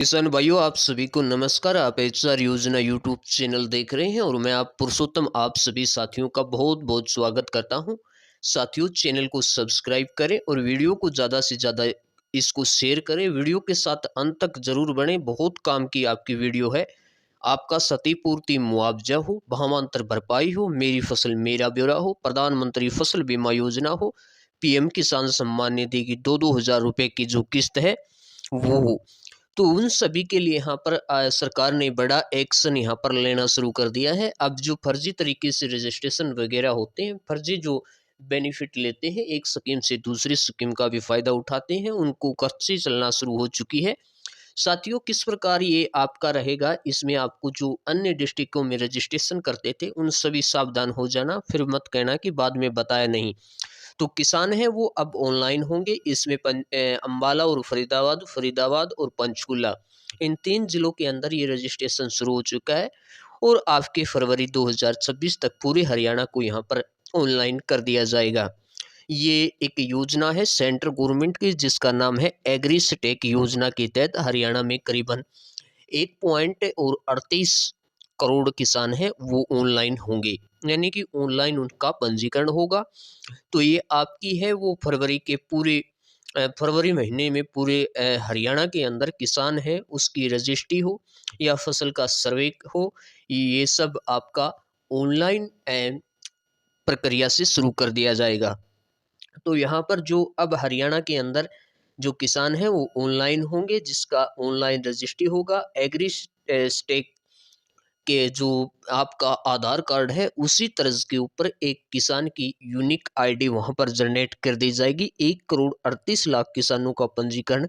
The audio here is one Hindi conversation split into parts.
किसान भाइयों, आप सभी को नमस्कार। आप एचआर योजना यूट्यूब चैनल देख रहे हैं और मैं आप पुरुषोत्तम आप सभी साथियों का बहुत बहुत स्वागत करता हूं। साथियों, चैनल को सब्सक्राइब करें और वीडियो को ज़्यादा से ज़्यादा इसको शेयर करें। वीडियो के साथ अंत तक जरूर बने, बहुत काम की आपकी वीडियो है। आपका क्षतिपूर्ति मुआवजा हो, भावांतर भरपाई हो, मेरी फसल मेरा ब्यौरा हो, प्रधानमंत्री फसल बीमा योजना हो, पीएम किसान सम्मान निधि की 2-2 हज़ार रुपये की जो किस्त है वो हो, तो उन सभी के लिए यहाँ पर सरकार ने बड़ा एक्शन यहाँ पर लेना शुरू कर दिया है। अब जो फर्जी तरीके से रजिस्ट्रेशन वगैरह होते हैं, फर्जी जो बेनिफिट लेते हैं, एक स्कीम से दूसरी स्कीम का भी फायदा उठाते हैं, उनको कच्ची चलना शुरू हो चुकी है। साथियों, किस प्रकार ये आपका रहेगा, इसमें आपको जो अन्य डिस्ट्रिक्टों में रजिस्ट्रेशन करते थे उन सभी सावधान हो जाना, फिर मत कहना कि बाद में बताया नहीं। तो किसान हैं वो अब ऑनलाइन होंगे। इसमें अम्बाला और फरीदाबाद, फरीदाबाद और पंचकुला, इन 3 जिलों के अंदर ये रजिस्ट्रेशन शुरू हो चुका है और आपके फरवरी 2026 तक पूरे हरियाणा को यहाँ पर ऑनलाइन कर दिया जाएगा। ये एक योजना है सेंट्रल गवर्नमेंट की, जिसका नाम है एग्रीस्टेक योजना के तहत हरियाणा में करीबन 1.38 करोड़ किसान हैं वो ऑनलाइन होंगे, यानी कि ऑनलाइन उनका पंजीकरण होगा। तो ये आपकी है वो फरवरी के पूरे फरवरी महीने में पूरे हरियाणा के अंदर किसान है उसकी रजिस्ट्री हो या फसल का सर्वे हो, ये सब आपका ऑनलाइन प्रक्रिया से शुरू कर दिया जाएगा। तो यहाँ पर जो अब हरियाणा के अंदर जो किसान है वो ऑनलाइन होंगे, जिसका ऑनलाइन रजिस्ट्री होगा। एग्री स्टेक के जो आपका आधार कार्ड है उसी तर्ज के ऊपर एक किसान की यूनिक आईडी वहां पर जनरेट कर दी जाएगी। 1,38,00,000 किसानों का पंजीकरण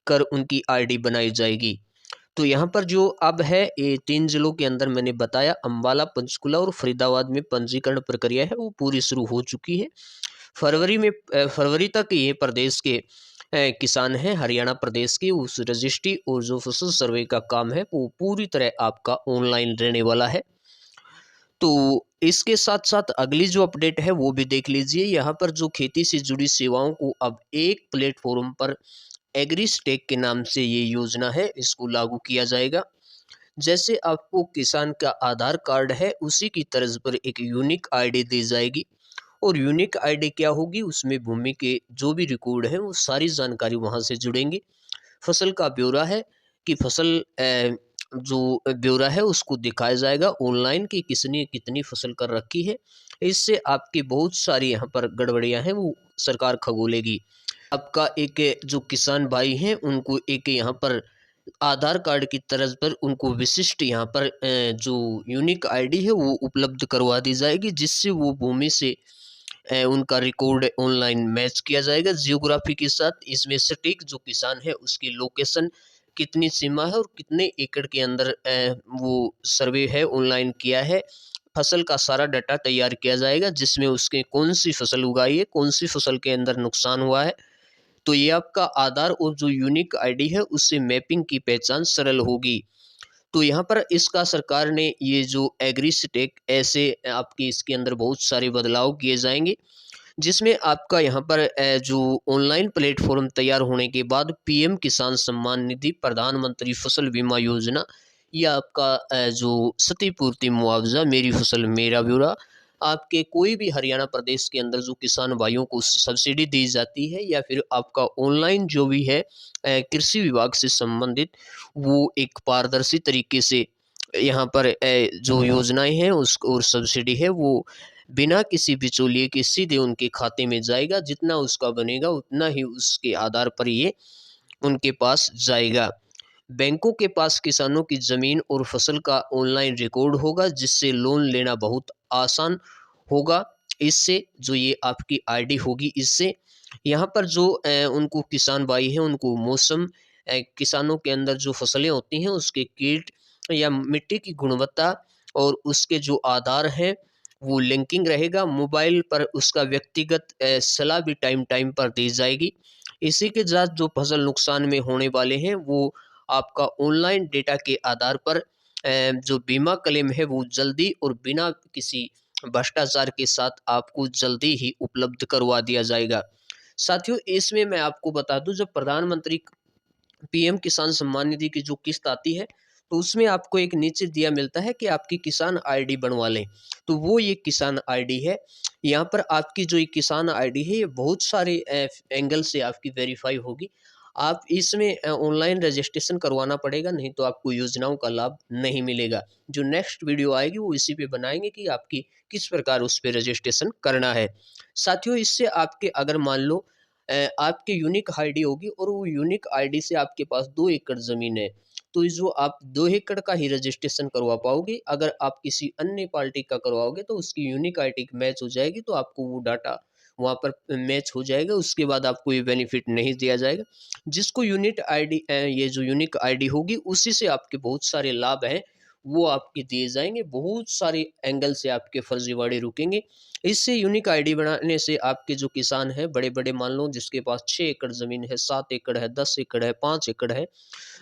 कर उनकी आईडी बनाई जाएगी। तो यहाँ पर जो अब है ये 3 जिलों के अंदर मैंने बताया, अम्बाला, पंचकुला और फरीदाबाद में पंजीकरण प्रक्रिया है वो पूरी शुरू हो चुकी है। फरवरी तक ये प्रदेश के किसान हैं, हरियाणा प्रदेश की उस रजिस्ट्री और जो फसल सर्वे का काम है वो पूरी तरह आपका ऑनलाइन रहने वाला है। तो इसके साथ साथ अगली जो अपडेट है वो भी देख लीजिए। यहाँ पर जो खेती से जुड़ी सेवाओं को अब एक प्लेटफॉर्म पर एग्रीस्टेक के नाम से ये योजना है, इसको लागू किया जाएगा। जैसे आपको किसान का आधार कार्ड है उसी की तर्ज पर एक यूनिक आईडी दी जाएगी और यूनिक आईडी क्या होगी, उसमें भूमि के जो भी रिकॉर्ड है वो सारी जानकारी वहां से जुड़ेंगी। फसल का ब्यौरा है कि फसल जो ब्यौरा है उसको दिखाया जाएगा ऑनलाइन कि किसने कितनी फसल कर रखी है। इससे आपकी बहुत सारी यहाँ पर गड़बड़ियाँ हैं वो सरकार खगोलेगी। आपका एक जो किसान भाई हैं उनको एक यहाँ पर आधार कार्ड की तर्ज पर उनको विशिष्ट यहाँ पर जो यूनिक आईडी है वो उपलब्ध करवा दी जाएगी, जिससे वो भूमि से उनका रिकॉर्ड ऑनलाइन मैच किया जाएगा जियोग्राफी के साथ। इसमें सटीक जो किसान है उसकी लोकेशन, कितनी सीमा है और कितने एकड़ के अंदर वो सर्वे है ऑनलाइन किया है, फसल का सारा डाटा तैयार किया जाएगा, जिसमें उसके कौन सी फसल उगाई है, कौन सी फसल के अंदर नुकसान हुआ है। तो ये आपका आधार और जो यूनिक आईडी है उससे मैपिंग की पहचान सरल होगी। तो यहाँ पर इसका सरकार ने ये जो एग्रीस्टेक ऐसे आपकी इसके अंदर बहुत सारे बदलाव किए जाएंगे, जिसमें आपका यहाँ पर जो ऑनलाइन प्लेटफॉर्म तैयार होने के बाद पीएम किसान सम्मान निधि, प्रधानमंत्री फसल बीमा योजना या आपका जो क्षतिपूर्ति मुआवजा, मेरी फसल मेरा ब्यौरा, आपके कोई भी हरियाणा प्रदेश के अंदर जो किसान भाइयों को सब्सिडी दी जाती है या फिर आपका ऑनलाइन जो भी है कृषि विभाग से संबंधित, वो एक पारदर्शी तरीके से यहाँ पर जो योजनाएं हैं उस और सब्सिडी है वो बिना किसी बिचौलिए के सीधे उनके खाते में जाएगा। जितना उसका बनेगा उतना ही उसके आधार पर ये उनके पास जाएगा। बैंकों के पास किसानों की ज़मीन और फसल का ऑनलाइन रिकॉर्ड होगा, जिससे लोन लेना बहुत आसान होगा। इससे जो ये आपकी आईडी होगी, इससे यहाँ पर जो उनको किसान भाई हैं उनको मौसम, किसानों के अंदर जो फसलें होती हैं उसके कीट या मिट्टी की गुणवत्ता और उसके जो आधार हैं वो लिंकिंग रहेगा। मोबाइल पर उसका व्यक्तिगत सलाह भी टाइम टाइम पर दी जाएगी। इसी के साथ जो फसल नुकसान में होने वाले हैं वो आपका ऑनलाइन डेटा के आधार पर जो बीमा क्लेम है वो जल्दी और बिना किसी भ्रष्टाचार के साथ आपको जल्दी ही उपलब्ध करवा दिया जाएगा। साथियों, इसमें मैं आपको बता दूं, जब प्रधानमंत्री पीएम किसान सम्मान निधि की जो किस्त आती है, तो उसमें आपको एक नीचे दिया मिलता है कि आपकी किसान आईडी बनवा लें। तो वो ये किसान आईडी है। यहाँ पर आपकी जो ये किसान आईडी है, ये बहुत सारे एंगल से आपकी वेरीफाई होगी। आप इसमें ऑनलाइन रजिस्ट्रेशन करवाना पड़ेगा, नहीं तो आपको योजनाओं का लाभ नहीं मिलेगा। जो नेक्स्ट वीडियो आएगी वो इसी पे बनाएंगे कि आपकी किस प्रकार उस पे रजिस्ट्रेशन करना है। साथियों, इससे आपके अगर मान लो आपकी यूनिक आईडी होगी और वो यूनिक आईडी से आपके पास 2 एकड़ ज़मीन है, तो ये जो आप 2 एकड़ का ही रजिस्ट्रेशन करवा पाओगे। अगर आप किसी अन्य पार्टी का करवाओगे तो उसकी यूनिक आईडी मैच हो जाएगी, तो आपको वो डाटा वहाँ पर मैच हो जाएगा, उसके बाद आपको ये बेनिफिट नहीं दिया जाएगा। जिसको यूनिक आईडी ये जो यूनिक आईडी होगी उसी से आपके बहुत सारे लाभ हैं, वो आपके दिए जाएँगे। बहुत सारे एंगल से आपके फर्जीवाड़े रुकेंगे। इससे यूनिक आईडी बनाने से आपके जो किसान हैं बड़े-बड़े, मान लो जिसके पास 6 एकड़ ज़मीन है, 7 एकड़ है, 10 एकड़ है, 5 एकड़ है,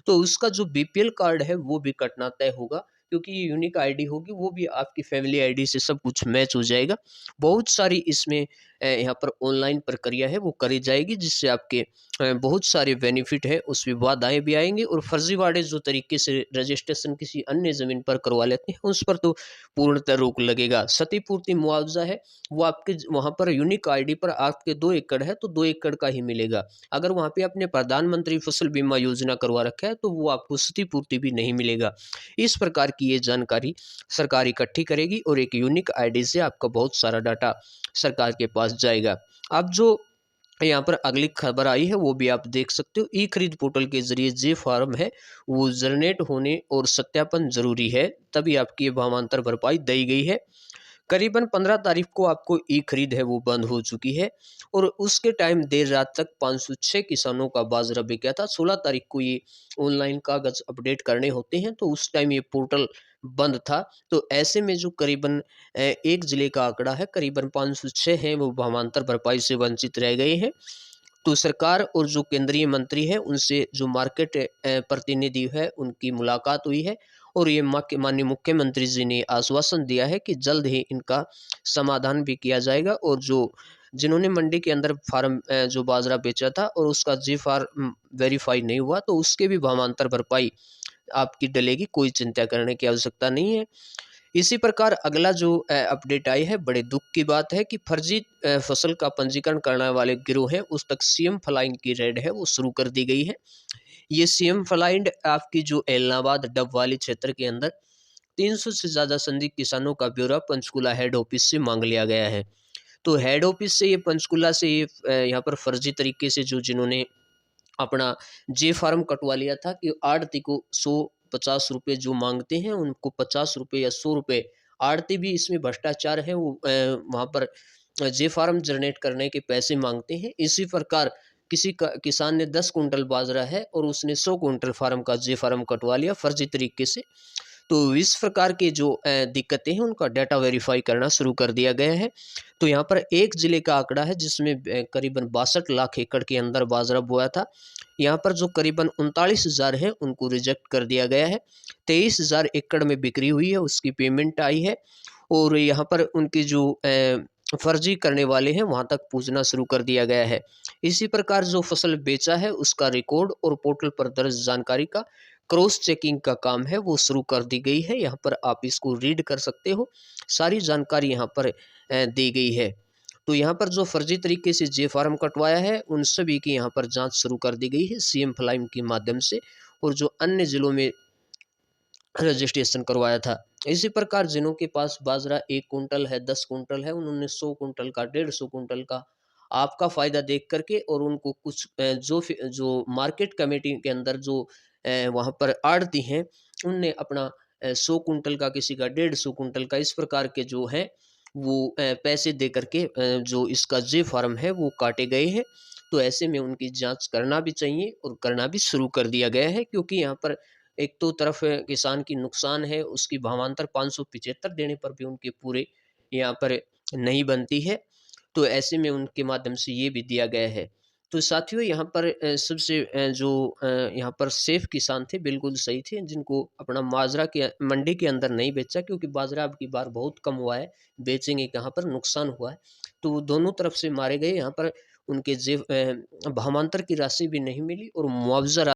तो उसका जो बीपीएल कार्ड है वो भी कटना तय होगा, क्योंकि ये यूनिक आईडी होगी, वो भी आपकी फैमिली आईडी से सब कुछ मैच हो जाएगा। बहुत सारी इसमें यहाँ पर ऑनलाइन प्रक्रिया है वो करी जाएगी, जिससे आपके बहुत सारे बेनिफिट है, उसमें बाधाएँ भी आएँगी और फर्जीवाड़े जो तरीके से रजिस्ट्रेशन किसी अन्य ज़मीन पर करवा लेते हैं, उस पर तो पूर्णतः रोक लगेगा। क्षतिपूर्ति मुआवज़ा है, वो आपके वहाँ पर यूनिक आईडी पर आपके 2 एकड़ है, तो 2 एकड़ का ही मिलेगा। अगर वहाँ पे आपने प्रधानमंत्री फसल बीमा योजना करवा रखा है, तो वो आपको क्षतिपूर्ति भी नहीं मिलेगा। इस प्रकार की ये जानकारी सरकार इकट्ठी करेगी और एक यूनिक आईडी से आपका बहुत सारा डाटा सरकार के पास जाएगा। अब जो यहाँ पर अगली खबर आई है वो भी आप देख सकते हो। ई खरीद पोर्टल के जरिए जे फार्म है वो जनरेट होने और सत्यापन जरूरी है, तभी आपकी ये भावांतर भरपाई दी गई है। करीबन 15 तारीख को आपको ई खरीद है वो बंद हो चुकी है और उसके टाइम देर रात तक 506 किसानों का बाजरा बिका था। 16 तारीख को ये ऑनलाइन कागज अपडेट करने होते हैं, तो उस टाइम ये पोर्टल बंद था। तो ऐसे में जो करीबन एक जिले का आंकड़ा है, करीबन 506 हैं वो भावांतर भरपाई से वंचित रह गए हैं। तो सरकार और जो केंद्रीय मंत्री है उनसे जो मार्केट प्रतिनिधि है उनकी मुलाकात हुई है और ये माननीय मुख्यमंत्री जी ने आश्वासन दिया है कि जल्द ही इनका समाधान भी किया जाएगा और जो जिन्होंने मंडी के अंदर फार्म जो बाजरा बेचा था और उसका जी फार्म वेरीफाई नहीं हुआ, तो उसके भी भावांतर भरपाई आपकी डलेगी, कोई चिंता करने की आवश्यकता नहीं है। इसी प्रकार अगला जो अपडेट आई है, बड़े दुख की बात है कि फर्जी फसल का पंजीकरण करने वाले गिरोह हैं उस तक सीएम फ्लाइंग की रेड है वो शुरू कर दी गई है। ये सीएम फ्लाइंड आपकी जो एलनाबाद डबवाली क्षेत्र के अंदर 300 से ज़्यादा संदिग्ध किसानों का ब्यौरा पंचकुला हेड ऑफिस से मांग लिया गया है। तो हेड ऑफिस से ये पंचकुला से ये यहाँ पर फर्जी तरीके से जो जिन्होंने अपना जे फार्म कटवा लिया था कि आड़ती को 150 रुपये जो मांगते हैं उनको 50 रुपये या 100 रुपये, आड़ती भी इसमें भ्रष्टाचार है, वो वहाँ पर जे फार्म जनरेट करने के पैसे मांगते हैं। इसी प्रकार किसी का किसान ने 10 कुंटल बाजरा है और उसने 100 कुंटल फार्म का जे फार्म कटवा लिया फर्जी तरीके से। तो इस प्रकार की जो दिक्कतें हैं उनका डाटा वेरीफाई करना शुरू कर दिया गया है। तो यहाँ पर एक ज़िले का आंकड़ा है जिसमें करीबन 62 लाख एकड़ के अंदर बाजरा बोया था। यहाँ पर जो करीबन 39,000 है उनको रिजेक्ट कर दिया गया है। 23,000 एकड़ में बिक्री हुई है, उसकी पेमेंट आई है और यहाँ पर उनकी जो फर्जी करने वाले हैं वहाँ तक पूछना शुरू कर दिया गया है। इसी प्रकार जो फसल बेचा है उसका रिकॉर्ड और पोर्टल पर दर्ज जानकारी का क्रॉस चेकिंग का काम है वो शुरू कर दी गई है। यहाँ पर आप इसको रीड कर सकते हो, सारी जानकारी यहाँ पर दी गई है। तो यहाँ पर जो फर्जी तरीके से जे फार्म कटवाया है उन सभी की यहाँ पर जांच शुरू कर दी गई है सीएम फ्लाइम के माध्यम से, और जो अन्य जिलों में रजिस्ट्रेशन करवाया था। इसी प्रकार जिनों के पास बाजरा 1 कुंटल है, 10 कुंटल है, उन्होंने 100 कुंटल का, 150 कुंटल का आपका फ़ायदा देख करके और उनको कुछ जो मार्केट कमेटी के अंदर जो वहाँ पर आड़ती हैं, उनने अपना 100 कुंटल का, किसी का 150 कुंटल का, इस प्रकार के जो हैं वो पैसे दे करके जो इसका जे फार्म है वो काटे गए हैं। तो ऐसे में उनकी जाँच करना भी चाहिए और करना भी शुरू कर दिया गया है, क्योंकि यहाँ पर एक तो तरफ किसान की नुकसान है, उसकी भावांतर 575 देने पर भी उनके पूरे यहाँ पर नहीं बनती है। तो ऐसे में उनके माध्यम से ये भी दिया गया है। तो साथियों यहाँ पर सबसे जो यहाँ पर सेफ किसान थे, बिल्कुल सही थे, जिनको अपना बाजरा के मंडी के अंदर नहीं बेचा, क्योंकि बाजरा अब की बार बहुत कम हुआ है, बेचेंगे कहाँ पर, नुकसान हुआ है। तो वो दोनों तरफ से मारे गए, यहाँ पर उनके भावांतर की राशि भी नहीं मिली और मुआवजा